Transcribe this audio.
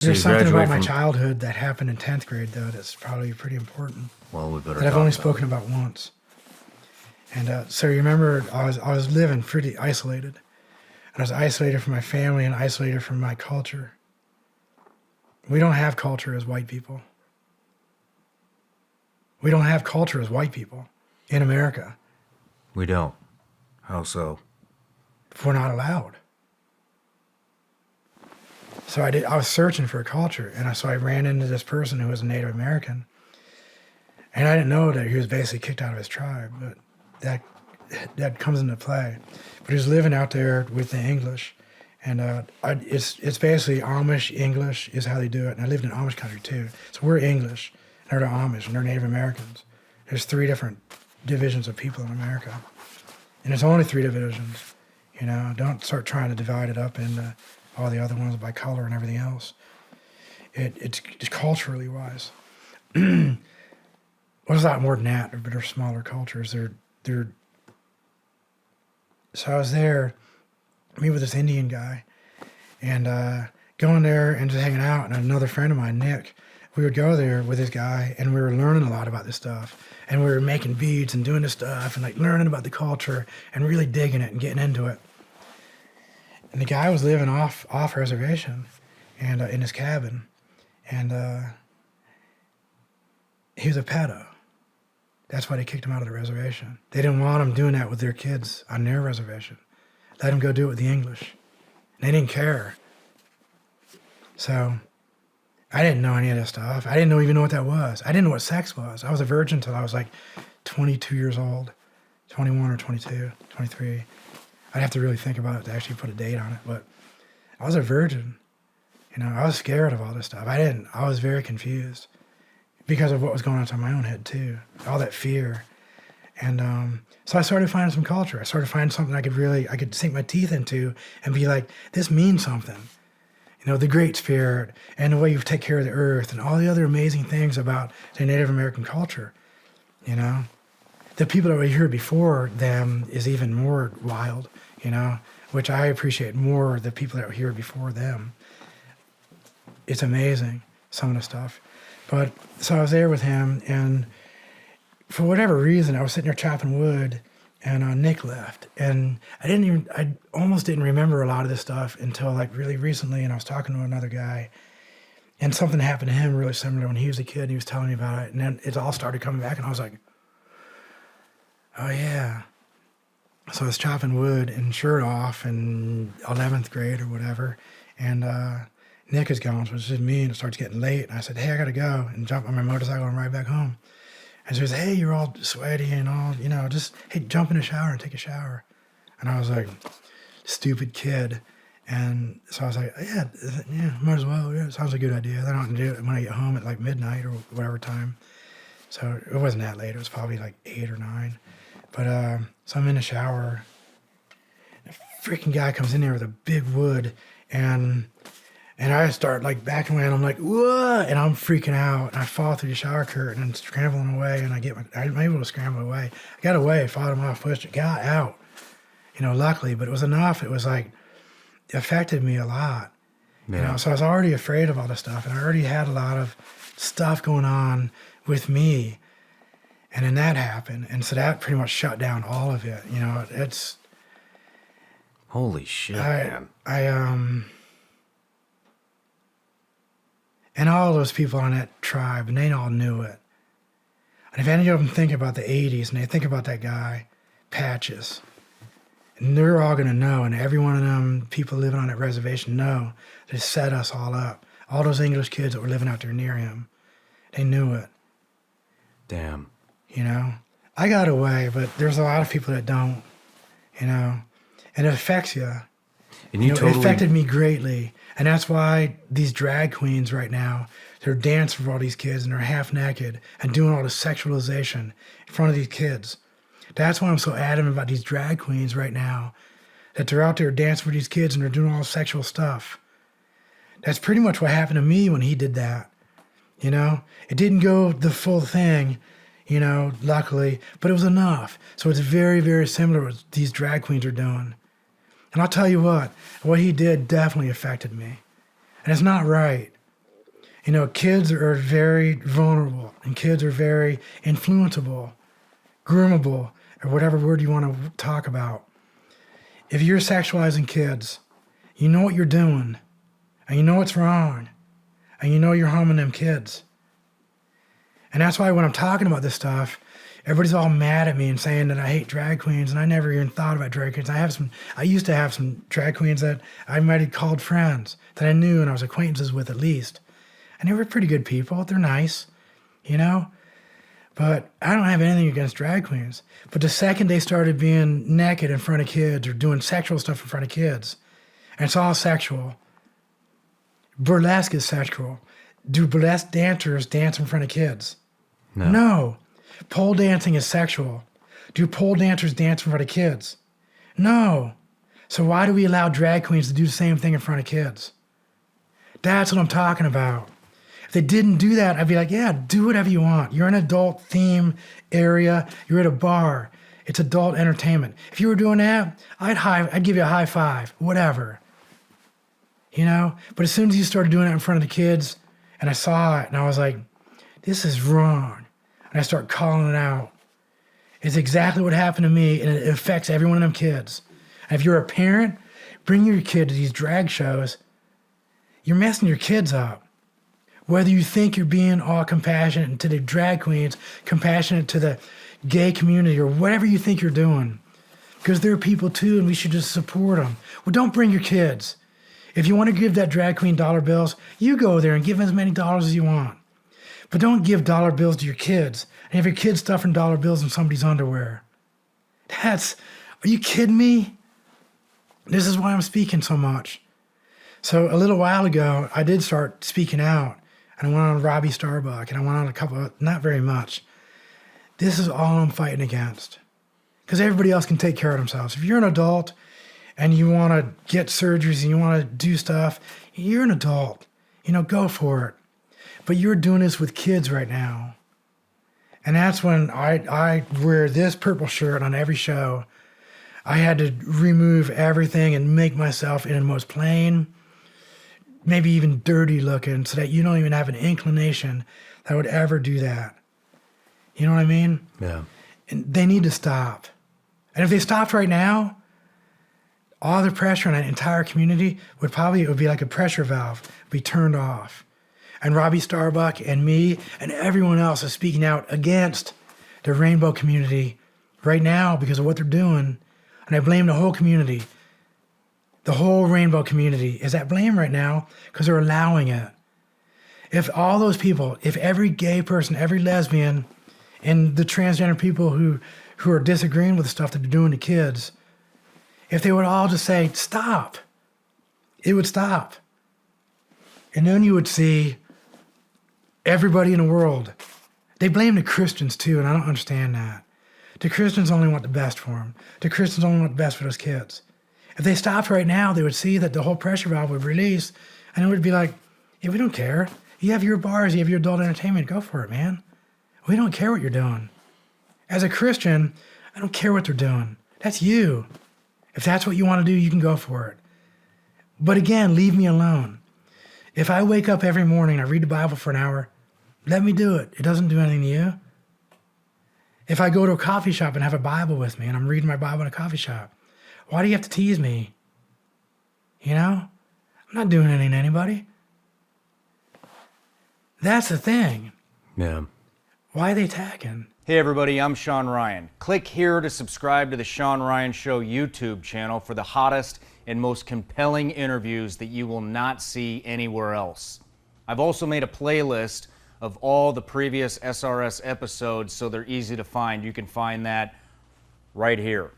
So There's you something about graduate my from... childhood that happened in 10th grade, though, that's probably pretty important, Well, we better that I've talk only about spoken it. about once. And so you remember, I was living pretty isolated. And I was isolated from my family and isolated from my culture. We don't have culture as white people. We don't have culture as white people in America. We don't. How so? We're not allowed. So I was searching for a culture, and so I ran into this person who was a Native American. And I didn't know that he was basically kicked out of his tribe, but that comes into play. But he was living out there with the English, and it's basically Amish English is how they do it. And I lived in Amish country too, so we're English, and they're the Amish, and they're Native Americans. There's 3 different divisions of people in America, and it's only 3 divisions. You know, don't start trying to divide it up into all the other ones by color and everything else. It's culturally wise. Well, there's a lot more than that, but they're smaller cultures. They're. So I was there, meet with this Indian guy, and going there and just hanging out. And another friend of mine, Nick, we would go there with this guy, and we were learning a lot about this stuff. And we were making beads and doing this stuff, and like learning about the culture and really digging it and getting into it. And the guy was living off reservation, and in his cabin, and he was a pedo. That's why they kicked him out of the reservation. They didn't want him doing that with their kids on their reservation. Let him go do it with the English. And they didn't care. So I didn't know any of this stuff. I didn't even know what that was. I didn't know what sex was. I was a virgin until I was like 22 years old, 21 or 22, 23. I'd have to really think about it to actually put a date on it. But I was a virgin. You know, I was scared of all this stuff. I was very confused because of what was going on in my own head too. All that fear. And so I started finding some culture. I started finding something I could sink my teeth into and be like, this means something. You know, the Great Spirit and the way you take care of the earth and all the other amazing things about the Native American culture. You know, the people that were here before them is even more wild, you know, which I appreciate more the people that were here before them. It's amazing, some of the stuff. But so I was there with him, and for whatever reason, I was sitting there chopping wood, and Nick left. And I almost didn't remember a lot of this stuff until like really recently, and I was talking to another guy, and something happened to him really similar when he was a kid, and he was telling me about it, and then it all started coming back, and I was like, oh yeah. So I was chopping wood and shirt off in 11th grade or whatever, and Nick is gone, so it's just me, and it starts getting late, and I said, hey, I gotta go, and jump on my motorcycle and ride back home. And she goes, hey, you're all sweaty and all, you know, just, hey, jump in the shower and take a shower. And I was like, stupid kid. And so I was like, yeah, might as well. Yeah, it sounds like a good idea. Then I can do it when I get home at like midnight or whatever time. So it wasn't that late. It was probably like 8 or 9. But so I'm in the shower. A freaking guy comes in there with a big wood, and I start like backing away, and I'm like, whoa, and I'm freaking out, and I fall through the shower curtain and scrambling away, and I'm able to scramble away. I got away, fought him off, pushed it, got out, you know, luckily, but it was enough. It was like, it affected me a lot, you know, so I was already afraid of all this stuff, and I already had a lot of stuff going on with me, and then that happened, and so that pretty much shut down all of it, you know, it's... Holy shit, man. And all those people on that tribe, and they all knew it. And if any of them think about the 80s, and they think about that guy, Patches, and they're all going to know, and every one of them people living on that reservation know that it set us all up. All those English kids that were living out there near him, they knew it. Damn. You know? I got away, but there's a lot of people that don't, you know? And it affects you. And you It affected me greatly. And that's why these drag queens right now, they're dancing for all these kids, and they're half naked and doing all the sexualization in front of these kids. That's why I'm so adamant about these drag queens right now, that they're out there dancing for these kids and they're doing all the sexual stuff. That's pretty much what happened to me when he did that. You know, it didn't go the full thing, you know, luckily, but it was enough. So it's very, very similar to what these drag queens are doing. And I'll tell you what he did definitely affected me. And it's not right. You know, kids are very vulnerable and kids are very influenceable, groomable, or whatever word you want to talk about. If you're sexualizing kids, you know what you're doing, and you know it's wrong, and you know you're harming them kids. And that's why when I'm talking about this stuff, everybody's all mad at me and saying that I hate drag queens, and I never even thought about drag queens. I used to have some drag queens that I might have called friends, that I knew and I was acquaintances with at least. And they were pretty good people. They're nice, you know? But I don't have anything against drag queens. But the second they started being naked in front of kids or doing sexual stuff in front of kids, and it's all sexual. Burlesque is sexual. Do burlesque dancers dance in front of kids? No. Pole dancing is sexual. Do pole dancers dance in front of kids? No. So why do we allow drag queens to do the same thing in front of kids? That's what I'm talking about. If they didn't do that, I'd be like, yeah, do whatever you want. You're in an adult theme area. You're at a bar. It's adult entertainment. If you were doing that, I'd give you a high five, whatever. You know? But as soon as you started doing it in front of the kids, and I saw it, and I was like, this is wrong. And I start calling it out. It's exactly what happened to me, and it affects every one of them kids. And if you're a parent, bring your kid to these drag shows. You're messing your kids up. Whether you think you're being all compassionate to the drag queens, compassionate to the gay community, or whatever you think you're doing. Because they're people too, and we should just support them. Well, don't bring your kids. If you want to give that drag queen dollar bills, you go there and give them as many dollars as you want. But don't give dollar bills to your kids. And if your kid's stuffing dollar bills in somebody's underwear. Are you kidding me? This is why I'm speaking so much. So a little while ago, I did start speaking out. And I went on Robbie Starbuck, and I went on a couple, not very much. This is all I'm fighting against. Because everybody else can take care of themselves. If you're an adult and you want to get surgeries and you want to do stuff, you're an adult. You know, go for it. But you're doing this with kids right now. And that's when I wear this purple shirt on every show. I had to remove everything and make myself in the most plain, maybe even dirty looking, so that you don't even have an inclination that I would ever do that. You know what I mean? Yeah. And they need to stop. And if they stopped right now, all the pressure on that entire community it would be like a pressure valve, be turned off. And Robbie Starbuck and me and everyone else is speaking out against the rainbow community right now because of what they're doing. And I blame the whole community. The whole rainbow community is at blame right now because they're allowing it. If all those people, if every gay person, every lesbian, and the transgender people who are disagreeing with the stuff that they're doing to kids, if they would all just say, stop, it would stop. And then you would see everybody in the world. They blame the Christians too, and I don't understand that. The Christians only want the best for them. The Christians only want the best for those kids. If they stopped right now, they would see that the whole pressure valve would release, and it would be like, yeah, we don't care. You have your bars, you have your adult entertainment, go for it, man. We don't care what you're doing. As a Christian, I don't care what they're doing. That's you. If that's what you want to do, you can go for it. But again, leave me alone. If I wake up every morning and I read the Bible for an hour, let me do it. It doesn't do anything to you. If I go to a coffee shop and have a Bible with me and I'm reading my Bible in a coffee shop, why do you have to tease me? You know? I'm not doing anything to anybody. That's the thing. Yeah. Why are they attacking? Hey everybody, I'm Shawn Ryan. Click here to subscribe to the Shawn Ryan Show YouTube channel for the hottest and most compelling interviews that you will not see anywhere else. I've also made a playlist of all the previous SRS episodes so they're easy to find. You can find that right here.